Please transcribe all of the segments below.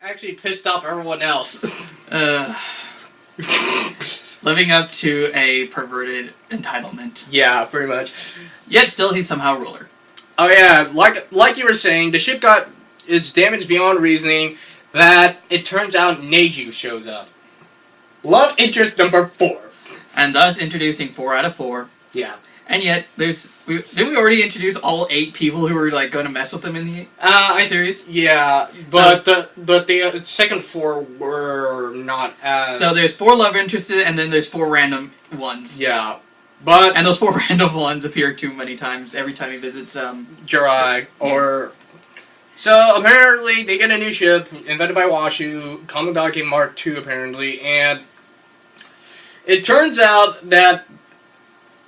actually pissed off everyone else. Living up to a perverted entitlement. Yeah, pretty much. Yet still, he's somehow ruler. Oh yeah, like you were saying, the ship got its damage beyond reasoning. That it turns out Neju shows up. Love interest number 4. And thus introducing 4 out of 4. Yeah. And yet, didn't we already introduce all 8 people who were like going to mess with them in the series? Yeah, but the second 4 were not as. So there's 4 love interests, and then there's 4 random ones. Yeah, but and those 4 random ones appear too many times every time he visits Jirai or. So apparently they get a new ship invented by Washu, Kamodaki Mark II apparently, and it turns out that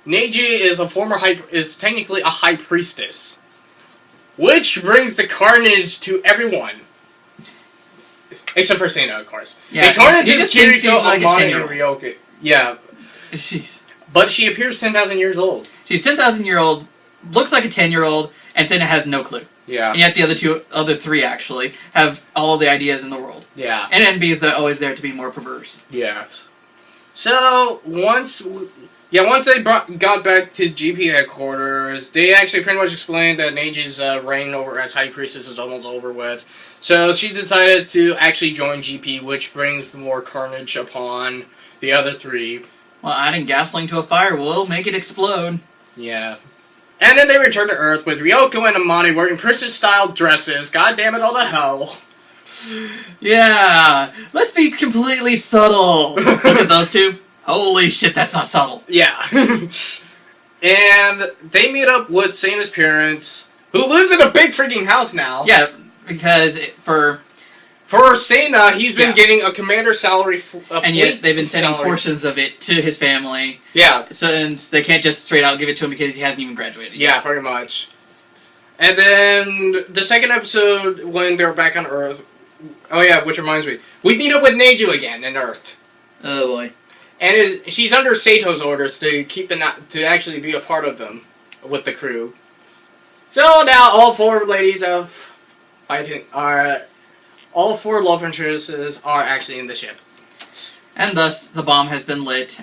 Neji is technically a high priestess, which brings the carnage to everyone, except for Seina, of course. Yeah, the carnage is Kiriko, like Amane, and Ryoka. Yeah, but she appears 10,000 years old. She's 10,000 year old, looks like a 10-year-old, and Seina has no clue. Yeah. And yet the other three actually have all the ideas in the world. Yeah. And NB is always there to be more perverse. Yes. So once they got back to GP headquarters, they actually pretty much explained that Neiji's reign over as High Priestess is almost over with. So she decided to actually join GP, which brings more carnage upon the other 3. Well, adding gasoline to a fire will make it explode. Yeah. And then they return to Earth with Ryoko and Amane wearing princess-style dresses. God damn it, all the hell. Yeah. Let's be completely subtle. Look at those 2. Holy shit, that's not subtle. Yeah. And they meet up with Seina's parents, who lives in a big freaking house now. Yeah, because for Seina, he's been getting a commander salary, and yet they've been sending portions of it to his family. Yeah. Since they can't just straight out give it to him because he hasn't even graduated yet. Yeah, pretty much. And then the second episode, when they're back on Earth, oh yeah, which reminds me, we meet up with Neju again in Earth. Oh boy. And she's under Sato's orders to actually be a part of them with the crew. So now all 4 ladies of fighting all 4 love interests are actually in the ship. And thus, the bomb has been lit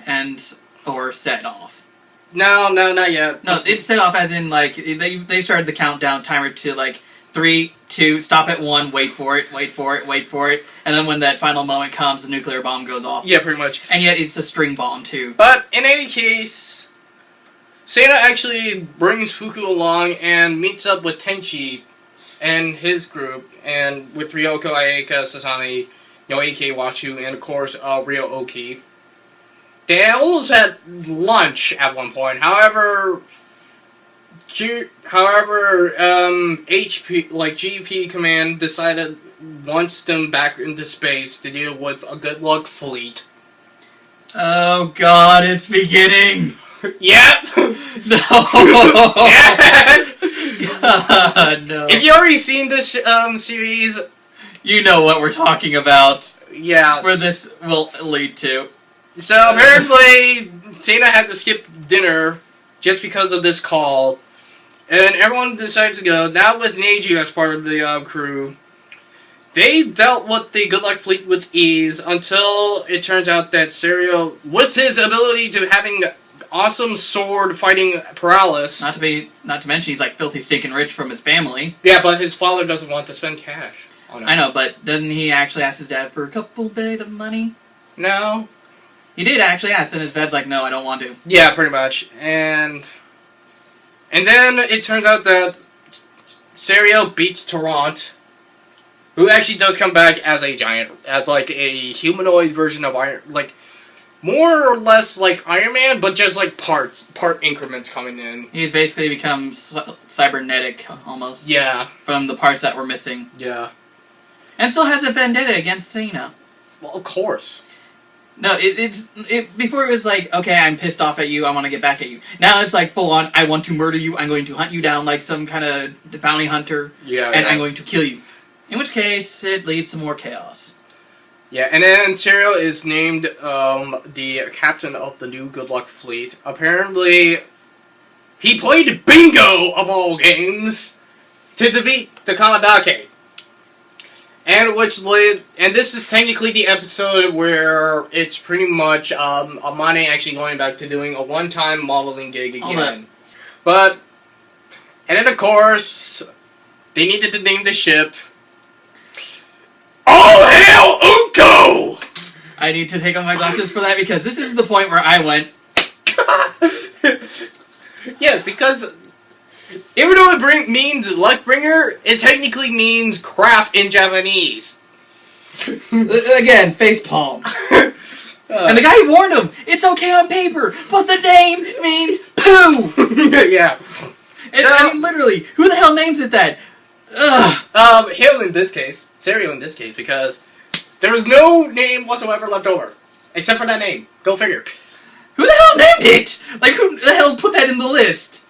or set off. No, not yet. No, it's set off as in, like, they started the countdown timer to, like, 3, 2, stop at 1, wait for it, and then when that final moment comes, the nuclear bomb goes off. Yeah, pretty much. And yet, it's a string bomb, too. But, in any case, Seina actually brings Fuku along and meets up with Tenchi and his group, and with Ryoko, Ayaka, Sasami, Noike, Washu, and of course, Ryo-Oki. They almost had lunch at one point, however, GP Command decided wants them back into space to deal with a good luck fleet. Oh god, it's beginning! Yep! No! Yes! God, no. If you already seen this series, you know what we're talking about. Yeah. Where this will lead to. So apparently, Seina had to skip dinner just because of this call, and everyone decides to go. Now with Neji as part of the crew, they dealt with the Good Luck Fleet with ease until it turns out that Serio, with his ability to having awesome sword fighting prowess. Not to mention he's like filthy stinking rich from his family. Yeah, but his father doesn't want to spend cash on him. I know, but doesn't he actually ask his dad for a couple bit of money? No. He did actually ask, and his dad's like, no, I don't want to. Yeah, pretty much. And then it turns out that Serio beats Tarrant, who actually does come back as a giant, as like a humanoid version of Iron, like more or less like Iron Man, but just like part increments coming in. He's basically become cybernetic, almost. Yeah. From the parts that were missing. Yeah. And still has a vendetta against Seina. Well, of course. No, before it was like, okay, I'm pissed off at you, I want to get back at you. Now it's like, full on, I want to murder you, I'm going to hunt you down like some kind of bounty hunter, and I'm going to kill you. In which case, it leads to more chaos. Yeah, and then Serio is named the captain of the new Good Luck Fleet. Apparently, he played bingo, of all games, to defeat the Kamadake. And this is technically the episode where it's pretty much Amane actually going back to doing a one-time modeling gig again. And then of course, they needed to name the ship. All hail Unko! I need to take off my glasses for that because this is the point where I went. Yes, because even though it means luckbringer, it technically means crap in Japanese. Again, facepalm. And the guy warned him, it's okay on paper, but the name means poo! Yeah. I mean, literally, who the hell names it that? Ugh. Him in this case, Serio in this case, because there was no name whatsoever left over. Except for that name. Go figure. Who the hell named it? Like, who the hell put that in the list?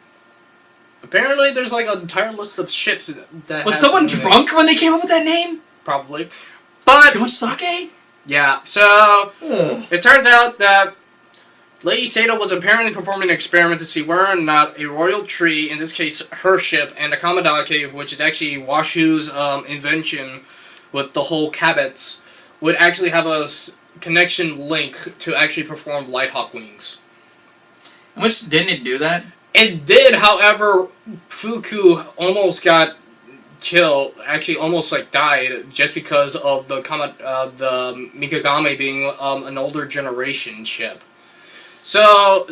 Apparently, there's like an entire list of ships that. Was someone drunk when they came up with that name? Probably. But too much sake? Yeah. So it turns out that Lady Sato was apparently performing an experiment to see whether or not a royal tree, in this case her ship, and the Kamadake, which is actually Washu's invention with the whole Kabets, would actually have a connection link to actually perform Lighthawk wings. Which, didn't it do that? It did, however, Fuku almost got killed, actually almost like died, just because of the Mikagame being an older generation ship. So,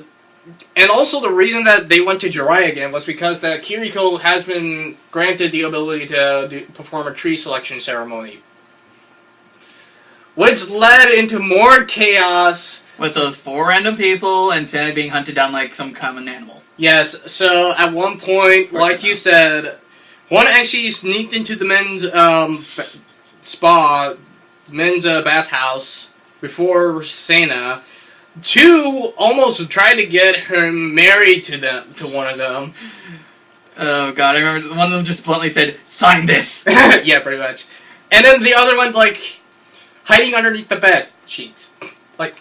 and also the reason that they went to Jirai again was because that Kiriko has been granted the ability to perform a tree selection ceremony. Which led into more chaos. With those 4 random people and Santa being hunted down like some common animal. Yes, so at one point, like you said, one actually sneaked into the men's men's bathhouse before Sana. 2 almost tried to get her married to one of them. Oh god, I remember one of them just bluntly said, "Sign this!" Yeah, pretty much. And then the other one, like, hiding underneath the bed sheets. Like,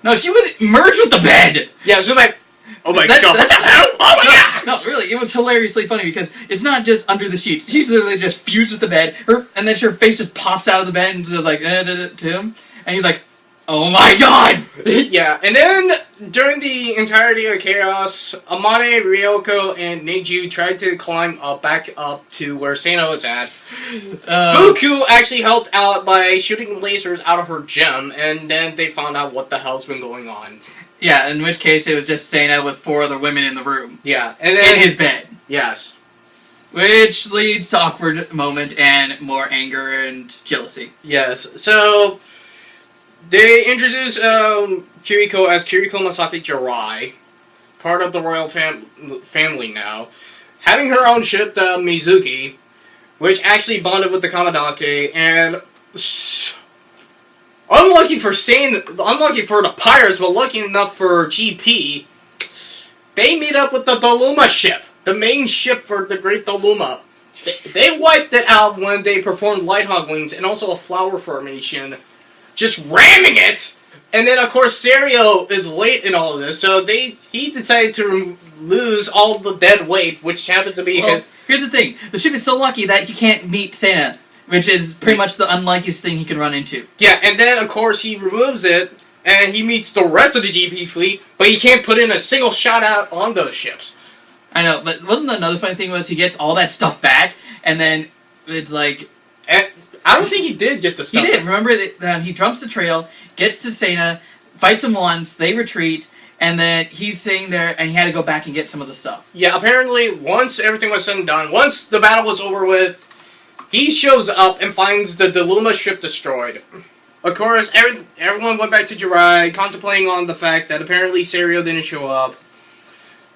no, she was merged with the bed! Yeah, she was like, oh my god. Oh my god! No, really, it was hilariously funny because it's not just under the sheets. She's literally just fused with the bed, and then her face just pops out of the bed and just like, to him. And he's like, oh my god! Yeah, and then during the entirety of chaos, Amane, Ryoko, and Neiju tried to climb back up to where Sano was at. Fuku actually helped out by shooting lasers out of her gem, and then they found out what the hell's been going on. Yeah, in which case it was just Sana with 4 other women in the room. Yeah, and then in his bed. Yes. Which leads to awkward moment and more anger and jealousy. Yes, so they introduced Kiriko as Kiriko Masaki Jirai, part of the royal family now, having her own ship, the Mizuki, which actually bonded with the Kamadake, and unlucky for the pirates, but lucky enough for GP, they meet up with the Doluma ship, the main ship for the Great Doluma. They wiped it out when they performed Lighthawk wings and also a flower formation, just ramming it. And then, of course, Serio is late in all of this, so he decided to lose all the dead weight, which happened to be his. Here's the thing: the ship is so lucky that he can't meet Sana, which is pretty much the unluckiest thing he can run into. Yeah, and then, of course, he removes it, and he meets the rest of the GP fleet, but he can't put in a single shot out on those ships. I know, but wasn't another funny thing was he gets all that stuff back, and then it's like... And I don't think he did get the stuff He did. back. Remember, that he jumps the trail, gets to Sana, fights him once, they retreat, and then he's sitting there, and he had to go back and get some of the stuff. Yeah, apparently, once everything was said and done, once the battle was over with, he shows up and finds the Doluma ship destroyed. Of course, everyone went back to Jirai, contemplating on the fact that apparently Serio didn't show up.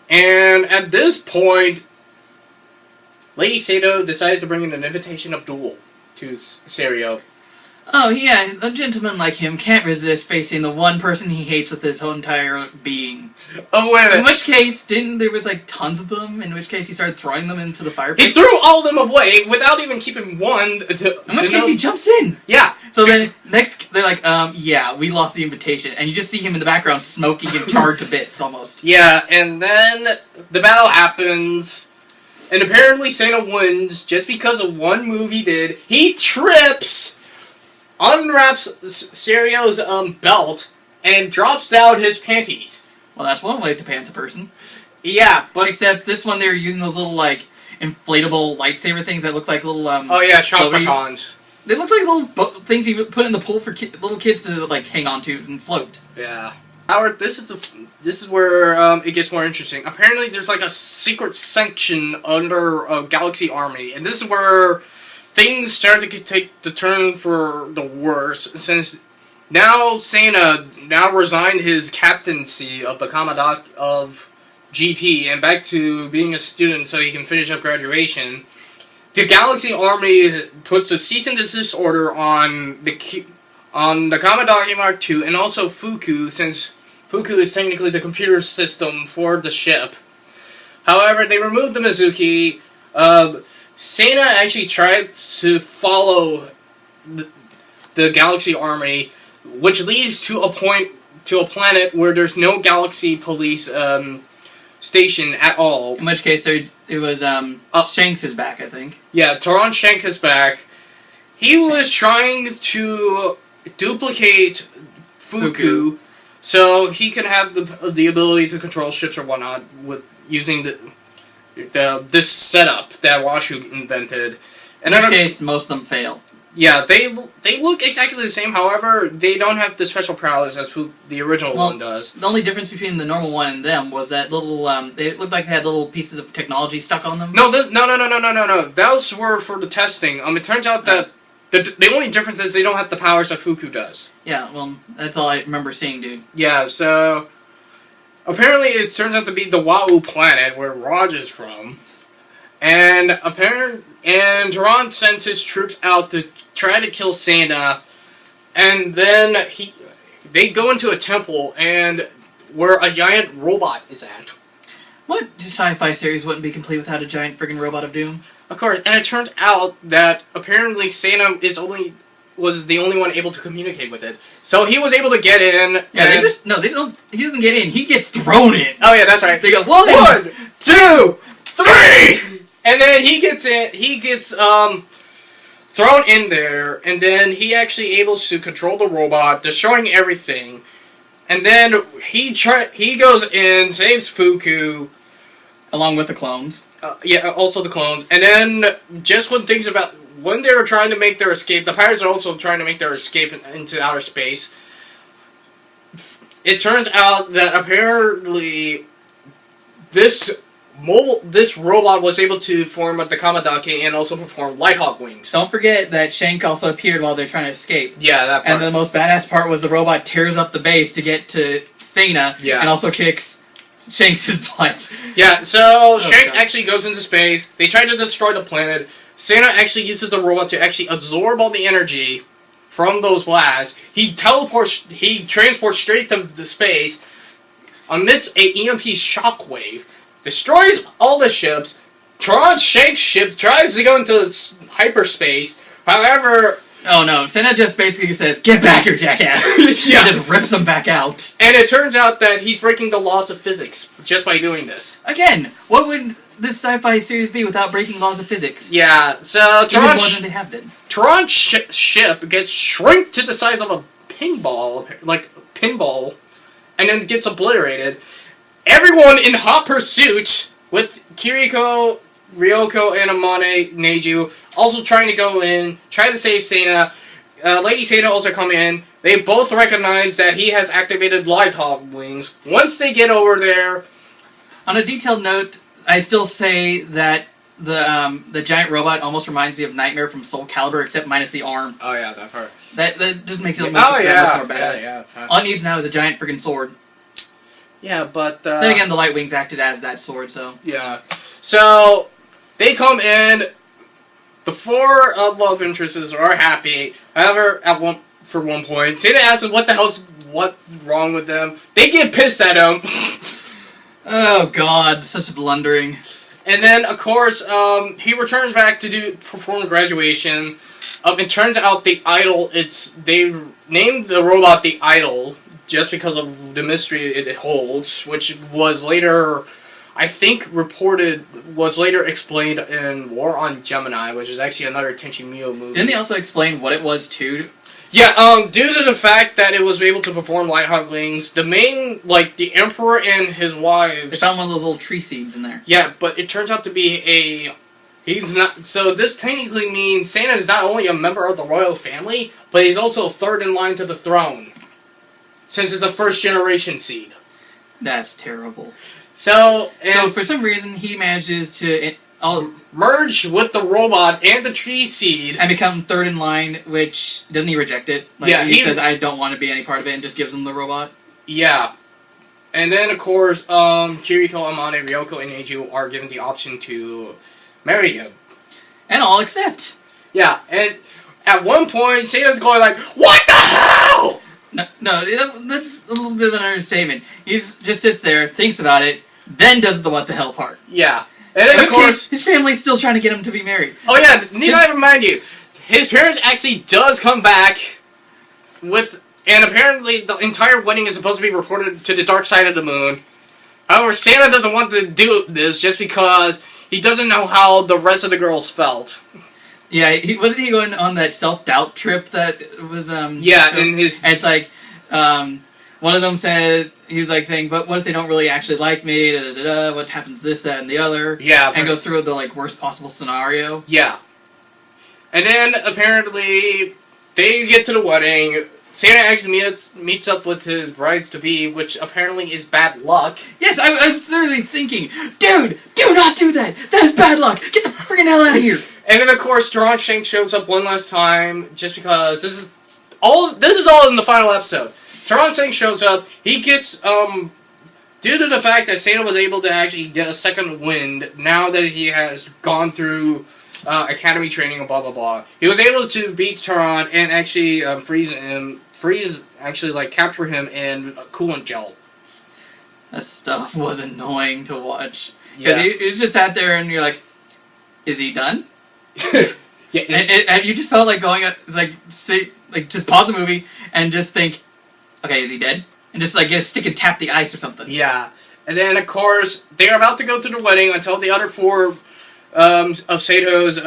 And at this point, Lady Sato decided to bring in an invitation of duel to Serio. Oh yeah, a gentleman like him can't resist facing the one person he hates with his whole entire being. Oh, wait a minute. In which case, there was like tons of them, in which case he started throwing them into the fire pit. He threw all of them away without even keeping one. In which case he jumps in! Yeah. So then, next, they're like, yeah, we lost the invitation. And you just see him in the background smoking and charred to bits, almost. Yeah, and then the battle happens, and apparently Santa wins just because of one move he did. He trips! unwraps Serio's belt and drops down his panties. Well, that's one way to pants a person. Yeah, but except this one they were using those little like inflatable lightsaber things that looked like little oh yeah, shock batons. They looked like little things you put in the pool for little kids to like hang on to and float. Yeah. Howard, this is where it gets more interesting. Apparently, there's like a secret section under a Galaxy Army, and this is where things start to take the turn for the worse. Since now Sana now resigned his captaincy of the Commandant of GP and back to being a student so he can finish up graduation. The Galaxy Army puts a cease and desist order on the Kamadaki Mark II and also Fuku, since Fuku is technically the computer system for the ship. However, they removed the Mizuki. Sana actually tried to follow the Galaxy Army, which leads to a planet where there's no Galaxy Police station at all. In which case, it was Shanks is back, I think. Yeah, Taron Shanks is back. He was trying to duplicate Fuku. So he can have the ability to control ships or whatnot with using this setup that Washu invented. In which case, most of them fail. Yeah, they look exactly the same. However, they don't have the special prowess as the original one does. The only difference between the normal one and them was that little. They looked like they had little pieces of technology stuck on them. No. Those were for the testing. It turns out that. The only difference is they don't have the powers that Fuku does. Yeah, well, that's all I remember seeing, dude. Yeah, so apparently it turns out to be the Wa'u planet where Raj is from, and Taran sends his troops out to try to kill Sana, and then they go into a temple and where a giant robot is at. What sci-fi series wouldn't be complete without a giant friggin' robot of doom? Of course, and it turns out that apparently Sana was the only one able to communicate with it. So he was able to get in. Yeah, they don't. He doesn't get in. He gets thrown in. Oh yeah, that's right. They go 1, 2, 3, and then he gets in. He gets thrown in there, and then he actually able to control the robot, destroying everything. And then he goes in, saves Fuku. Along with the clones. Yeah, also the clones. And then, just when they were trying to make their escape, the pirates are also trying to make their escape into outer space. It turns out that apparently this robot was able to form the Kamadaki and also perform Lighthawk wings. Don't forget that Shank also appeared while they're trying to escape. Yeah, that part. And the most badass part was the robot tears up the base to get to Sana, and also kicks Shanks' butt. Yeah, so Shank actually goes into space. They try to destroy the planet. Sana actually uses the robot to actually absorb all the energy from those blasts. He transports straight to the space, emits a EMP shockwave, destroys all the ships. Taran Shank's ship tries to go into hyperspace. However, oh no, Sana just basically says, "Get back here, jackass!" Yeah. He just rips him back out. And it turns out that he's breaking the laws of physics just by doing this. Again, what would this sci-fi series be without breaking laws of physics? Yeah, so Even more than they have been. Taran's ship gets shrunk to the size of a pinball, and then gets obliterated. Everyone in hot pursuit, with Kiriko, Ryoko, and Amane Neju also trying to go in, try to save Sana. Lady Sana also come in. They both recognize that he has activated Lighthawk wings. Once they get over there... On a detailed note, I still say that the giant robot almost reminds me of Nightmare from Soul Calibur, except minus the arm. Oh yeah, that part. That just makes it look much more badass. Yeah. All it needs now is a giant freaking sword. Yeah, but... then again, the light wings acted as that sword, so... Yeah. So, they come in... The four love interests are happy. However, for one point, Sana asks them what's wrong with them. They get pissed at him. Oh god, such blundering. And then, of course, he returns back to perform graduation. It turns out the idol, they named the robot the Idol just because of the mystery it holds, which was later... I think was later explained in War on Gemini, which is actually another Tenchi Muyo movie. Didn't they also explain what it was too? Yeah, due to the fact that it was able to perform light hotlings, the main, the Emperor and his wives... They found one of those little tree seeds in there. Yeah, but it turns out to be he's not... So this technically means Santa is not only a member of the royal family, but he's also third in line to the throne. Since it's a first-generation seed. That's terrible. So for some reason, he manages to... merge with the robot and the tree seed. And become third in line, which... Doesn't he reject it? He says, I don't want to be any part of it, and just gives him the robot? Yeah. And then, of course, Kiriko, Amane, Ryoko, and Neiju are given the option to marry him. And all accept. Yeah, and at one point, Santa's going like, "What the hell?" No, that's a little bit of an understatement. He's just sits there, thinks about it, then does the what the hell part. Yeah. And then, of course, his family's still trying to get him to be married. Oh yeah, need I remind you, his parents actually does come back with, and apparently the entire wedding is supposed to be reported to the dark side of the moon. However, Santa doesn't want to do this just because he doesn't know how the rest of the girls felt. Yeah, wasn't he going on that self-doubt trip that was, Yeah, and his... And it's like, one of them said, he was like saying, but what if they don't really actually like me, da-da-da-da, what happens this, that, and the other? Yeah. And goes through the, worst possible scenario. Yeah. And then, apparently, they get to the wedding. Santa actually meets up with his brides-to-be, which apparently is bad luck. Yes, I was literally thinking, dude, do not do that! That is bad luck! Get the freaking hell out of here! And then, of course, Strong Shank shows up one last time, just because this is all in the final episode. Strong Shank shows up, he gets, due to the fact that Santa was able to actually get a second wind, now that he has gone through academy training and blah blah blah, he was able to beat Charon and actually capture him in coolant gel. That stuff was annoying to watch. Yeah. Because you just sat there and you're like, is he done? Yeah, and you just felt like going, just pause the movie and just think, okay, is he dead? And just get a stick and tap the ice or something. Yeah. And then, of course, they're about to go to the wedding until the other four of Sato's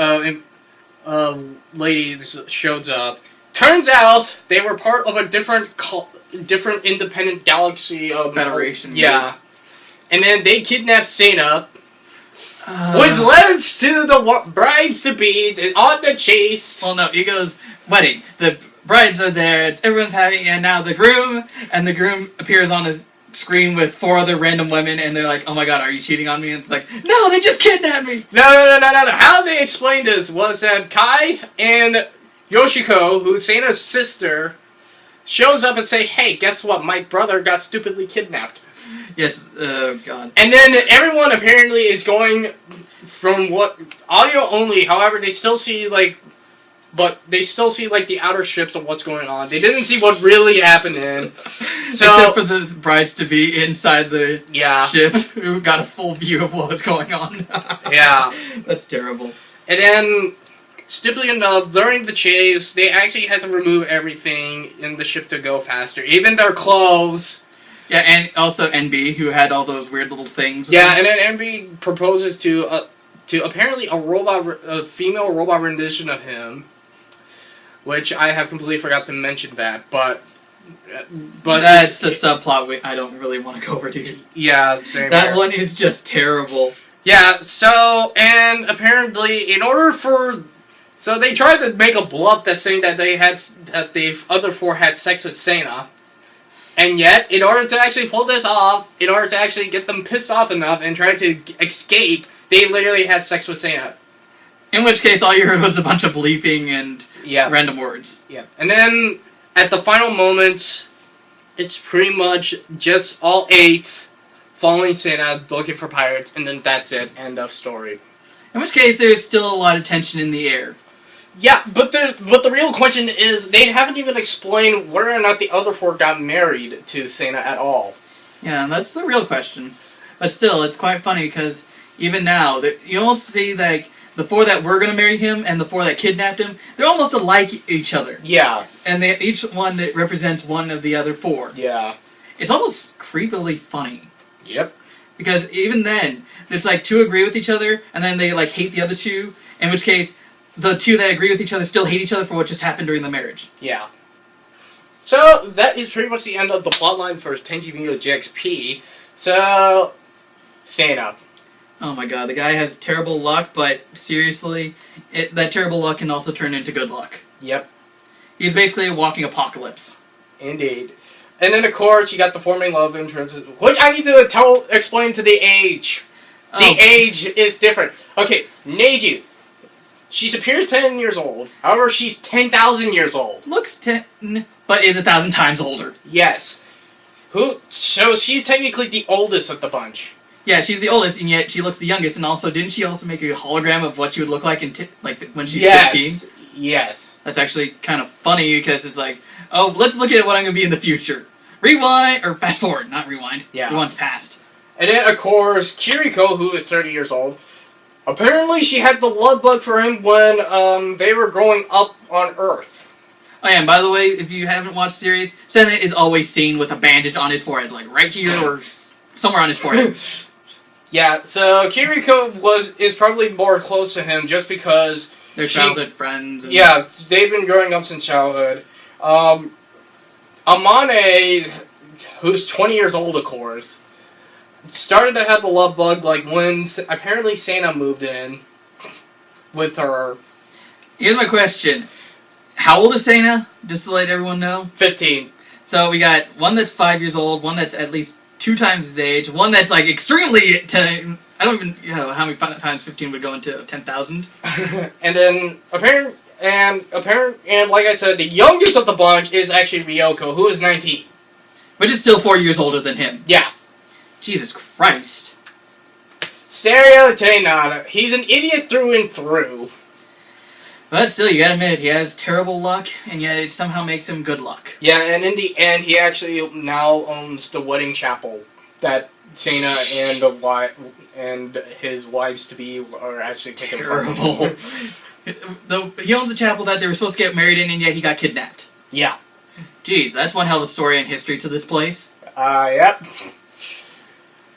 ladies shows up. Turns out they were part of a different independent galaxy Federation. Yeah. And then they kidnap Santa, which leads to the brides-to-be on the chase. Well, no, he goes, wedding. The brides are there, everyone's happy, and now the groom appears on his screen with 4 other random women, and they're like, oh my god, are you cheating on me? And it's like, no, they just kidnapped me! No. How they explained this was that Kai and Yoshiko, who's Santa's sister, shows up and say, hey, guess what? My brother got stupidly kidnapped. Yes, oh god. And then everyone apparently is going from audio only, however, they still see, the outer strips of what's going on. They didn't see what really happened in. So, except for the brides-to-be inside the ship, who got a full view of what was going on. Yeah. That's terrible. And then, stupidly enough, during the chase, they actually had to remove everything in the ship to go faster. Even their clothes. Yeah, and also NB, who had all those weird little things. Yeah, and then NB proposes to apparently a female robot rendition of him, which I have completely forgot to mention that, but that's a subplot I don't really want to go over to you. Yeah, same That here. one is just terrible. Yeah, so, and apparently, so they tried to make a bluff that saying that the other 4 had sex with Santa. And yet, in order to actually pull this off, in order to actually get them pissed off enough and try to escape, they literally had sex with Santa. In which case, all you heard was a bunch of bleeping and random words. Yeah. And then, at the final moments, it's pretty much just all 8 following Santa, looking for pirates, and then that's it. End of story. In which case, there's still a lot of tension in the air. Yeah, but the real question is, they haven't even explained whether or not the other 4 got married to Santa at all. Yeah, that's the real question. But still, it's quite funny, because even now, you almost see, the 4 that were going to marry him and the 4 that kidnapped him, they're almost alike each other. Yeah. And each one that represents one of the other 4. Yeah. It's almost creepily funny. Yep. Because even then, it's 2 agree with each other, and then they hate the other 2, in which case, the 2 that agree with each other still hate each other for what just happened during the marriage. Yeah. So, that is pretty much the end of the plotline for Tenchi Muyo GXP. So, Sana. Oh my god, the guy has terrible luck, but seriously, that terrible luck can also turn into good luck. Yep. He's basically a walking apocalypse. Indeed. And then, of course, you got the forming love interest, which I need to explain to the age. The age is different. Okay, Neji. She appears 10 years old. However, she's 10,000 years old. Looks 10, but is 1,000 times older. Yes. So she's technically the oldest of the bunch. Yeah, she's the oldest, and yet she looks the youngest. And also, didn't she also make a hologram of what she would look like when she's 15? Yes. That's actually kind of funny because it's like, oh, let's look at what I'm going to be in the future. Rewind, or fast forward, not rewind. Yeah. Rewind's past. And then, of course, Kiriko, who is 30 years old, apparently she had the love bug for him when they were growing up on Earth. Oh yeah, and by the way, if you haven't watched the series, Senna is always seen with a bandage on his forehead, like right here or somewhere on his forehead. Yeah, so Kiriko is probably more close to him just because they're childhood friends. And yeah, they've been growing up since childhood. Amane, who's 20 years old, of course, started to have the love bug like when apparently Sana moved in with her. Here's my question. How old is Sana? Just to let everyone know. 15. So we got one that's 5 years old, one that's at least 2 times his age, one that's like extremely... I don't even know how many times 15 would go into 10,000. And then and like I said, the youngest of the bunch is actually Ryoko, who is 19. Which is still 4 years older than him. Yeah. Jesus Christ. Serio Teinada. He's an idiot through and through. But still, you gotta admit, he has terrible luck, and yet it somehow makes him good luck. Yeah, and in the end, he actually now owns the wedding chapel that Sana and his wives-to-be are actually taking part in. Terrible. He owns the chapel that they were supposed to get married in, and yet he got kidnapped. Yeah. Jeez, that's one hell of a story in history to this place. Yep.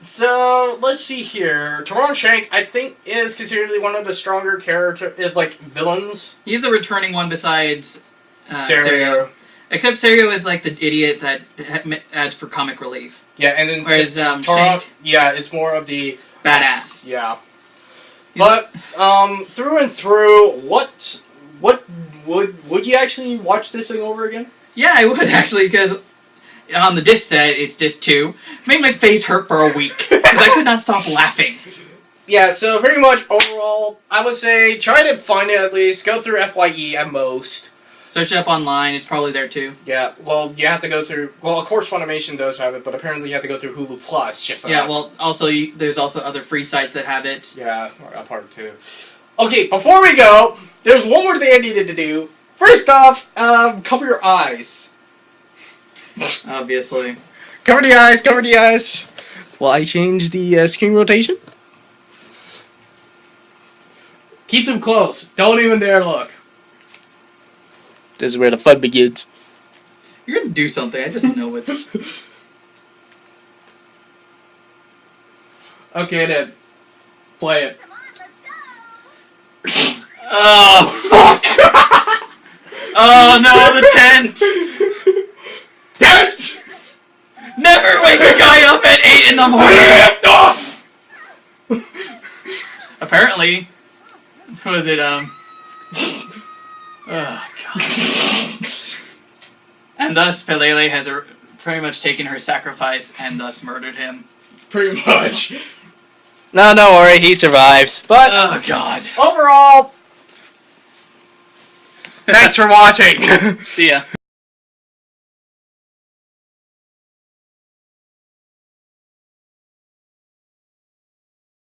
So, let's see here. Taron Shank, I think, is considered one of the stronger villains. He's the returning one besides Serio. Except Serio is like the idiot that adds for comic relief. Yeah, and then whereas Shank, yeah, it's more of the badass. Yeah. But through and through, what would you actually watch this thing over again? Yeah, I would actually, because on the disc set, it's disc 2. It made my face hurt for a week because I could not stop laughing. Yeah, so pretty much overall, I would say try to find it at least. Go through FYE at most. Search it up online. It's probably there too. Yeah, well, you have to go through... Well, of course Funimation does have it, but apparently you have to go through Hulu Plus. Well, also, there's also other free sites that have it. Yeah, a part too. Okay, before we go, there's one more thing I needed to do. First off, cover your eyes. Obviously. Cover the eyes, cover the eyes. Will I change the screen rotation? Keep them close. Don't even dare look. This is where the fun begins. You're gonna do something, I just know it. Okay then. Play it. Come on, let's go. Oh, fuck! Oh no, the tent! Tent! Never wake a guy up at 8 in the morning! Off! Apparently, was it, oh, God. And thus, Pelele has pretty much taken her sacrifice and thus murdered him. Pretty much. No, don't worry, he survives. But, oh, God. Overall, thanks for watching. See ya.